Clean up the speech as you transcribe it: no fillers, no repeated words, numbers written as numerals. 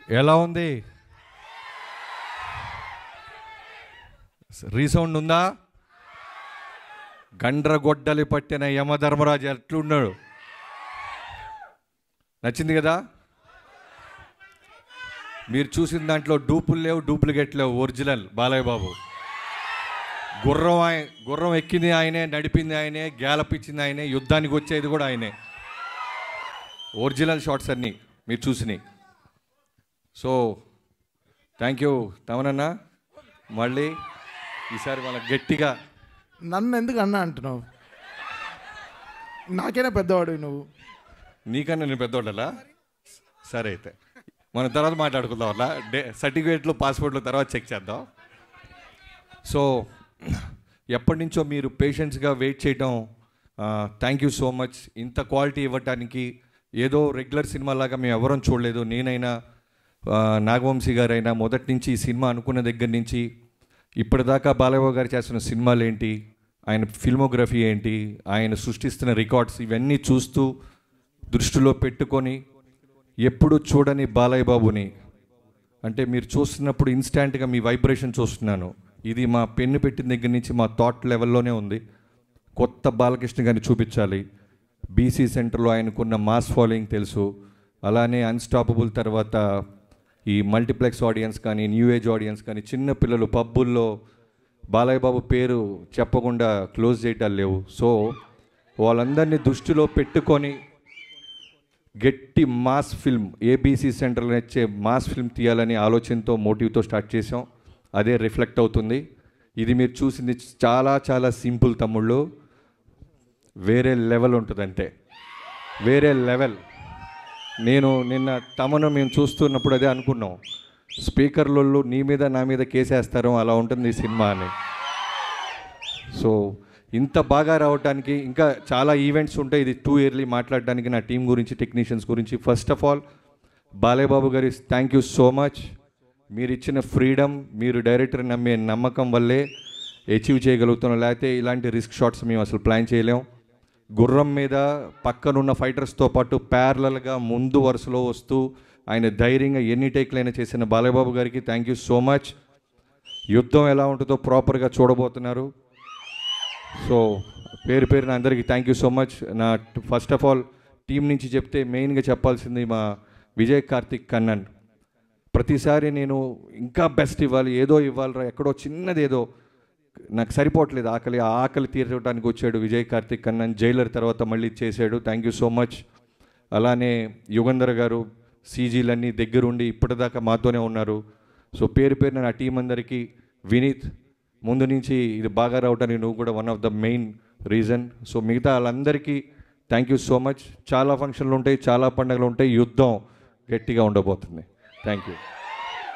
ఎలా ఉంది? రీసౌండ్ ఉందా? గండ్రగొడ్డలి పట్టిన యమధర్మరాజు ఎట్లున్నాడు? నచ్చింది కదా? మీరు చూసిన దాంట్లో డూపులు లేవు, డూప్లికేట్ లేవు, ఒరిజినల్ బాలయ్య బాబు. గుర్రం ఎక్కింది ఆయనే, నడిపింది ఆయనే, గ్యాలప్ ఇచ్చింది ఆయనే, యుద్ధానికి వచ్చేది కూడా ఆయనే. ఒరిజినల్ షాట్స్ అన్నీ మీరు చూసినాయి. సో థ్యాంక్ యూ తమనన్న. మళ్ళీ ఈసారి మన గట్టిగా. నన్ను ఎందుకు అన్నా అంటున్నావు? నాకైనా పెద్దవాడు నువ్వు. నీకన్నా నేను పెద్దవాళ్ళలా? సరే అయితే మనం తర్వాత మాట్లాడుకుందాం. అలా సర్టిఫికేట్లు పాస్పోర్ట్లు తర్వాత చెక్ చేద్దాం. సో ఎప్పటి నుంచో మీరు పేషెంట్స్గా వెయిట్ చేయటం, థ్యాంక్ యూ సో మచ్. ఇంత క్వాలిటీ ఇవ్వటానికి ఏదో రెగ్యులర్ సినిమా లాగా మేము ఎవరం చూడలేదు. నేనైనా నాగవంశీ గారైనా మొదటి నుంచి ఈ సినిమా అనుకున్న దగ్గర నుంచి ఇప్పటిదాకా బాలయ్య గారు చేస్తున్న సినిమాలు ఏంటి, ఆయన ఫిల్మోగ్రఫీ ఏంటి, ఆయన సృష్టిస్తున్న రికార్డ్స్ ఇవన్నీ చూస్తూ దృష్టిలో పెట్టుకొని ఎప్పుడు చూడని బాలయ్య బాబుని, అంటే మీరు చూస్తున్నప్పుడు ఇన్స్టాంట్గా మీ వైబ్రేషన్ చూస్తున్నాను. ఇది మా పెన్ను పెట్టిన దగ్గర నుంచి మా థాట్ లెవెల్లోనే ఉంది. కొత్త బాలకృష్ణ గారిని చూపించాలి. బీసీ సెంటర్లో ఆయనకున్న మాస్ ఫాలోయింగ్ తెలుసు. అలానే అన్స్టాపబుల్ తర్వాత ఈ మల్టీప్లెక్స్ ఆడియన్స్ కానీ, న్యూ ఏజ్ ఆడియన్స్ కానీ, చిన్న పిల్లలు పబ్బుల్లో బాలయ్య బాబు పేరు చెప్పకుండా క్లోజ్ చేయటాలు లేవు. సో వాళ్ళందరినీ దృష్టిలో పెట్టుకొని గట్టి మాస్ ఫిల్మ్, ఏబీసీ సెంటర్లో వచ్చే మాస్ ఫిల్మ్ తీయాలని ఆలోచనతో, మోటివ్తో స్టార్ట్ చేసాం. అదే రిఫ్లెక్ట్ అవుతుంది. ఇది మీరు చూసింది చాలా చాలా సింపుల్ తమ్ముళ్ళు, వేరే లెవెల్ ఉంటుంది. అంటే వేరే లెవెల్. నేను నిన్న తమను మేము చూస్తున్నప్పుడు అదే అనుకున్నాం, స్పీకర్లలో నీ మీద నా మీద కేసేస్తారు, అలా ఉంటుంది ఈ సినిమా అని. సో ఇంత బాగా రావడానికి ఇంకా చాలా ఈవెంట్స్ ఉంటాయి. ఇది టూ ఇయర్లీ మాట్లాడడానికి నా టీం గురించి, టెక్నీషియన్స్ గురించి. First of all Balayya Babu గారి థ్యాంక్ యూ సో మచ్. మీరు ఇచ్చిన ఫ్రీడమ్, మీరు డైరెక్టర్ నమ్మే నమ్మకం వల్లే అచీవ్ చేయగలుగుతున్నాం. లేకపోతే ఇలాంటి రిస్క్ షాట్స్ మేము అసలు ప్లాన్ చేయలేం. గుర్రం మీద పక్కనున్న ఫైటర్స్తో పాటు ప్యారలల్గా ముందు వరుసలో వస్తూ ఆయన ధైర్యంగా ఎన్ని టేక్లైనా చేసిన బాలయ్య బాబు గారికి థ్యాంక్ యూ సో మచ్. యుద్ధం ఎలా ఉంటుందో ప్రాపర్గా చూడబోతున్నారు. సో పేరు పేరున అందరికీ థ్యాంక్ యూ సో మచ్. నా ఫస్ట్ ఆఫ్ ఆల్ టీం నుంచి చెప్తే మెయిన్గా చెప్పాల్సింది మా విజయ్ కార్తిక్ కన్నన్. ప్రతిసారి నేను ఇంకా బెస్ట్ ఇవ్వాలి, ఏదో ఇవ్వాలరా, ఎక్కడో చిన్నది ఏదో నాకు సరిపోవట్లేదు, ఆ ఆకలి తీర్చడానికి వచ్చాడు విజయ్ కార్తిక్ కన్నన్. జైలర్ తర్వాత మళ్ళీ చేశాడు. Thank you so much. అలానే యుగంధర్ గారు సీజీలన్నీ దగ్గరుండి ఇప్పటిదాకా మాతోనే ఉన్నారు. సో పేరు పేరున నా టీం అందరికీ, వినీత్ ముందు నుంచి ఇది బాగా రావడానికి నువ్వు కూడా one of the main reason. So మిగతా వాళ్ళందరికీ థ్యాంక్ యూ సో మచ్. చాలా ఫంక్షన్లు ఉంటాయి, చాలా పండుగలు ఉంటాయి, యుద్ధం గట్టిగా ఉండబోతుంది. Thank you.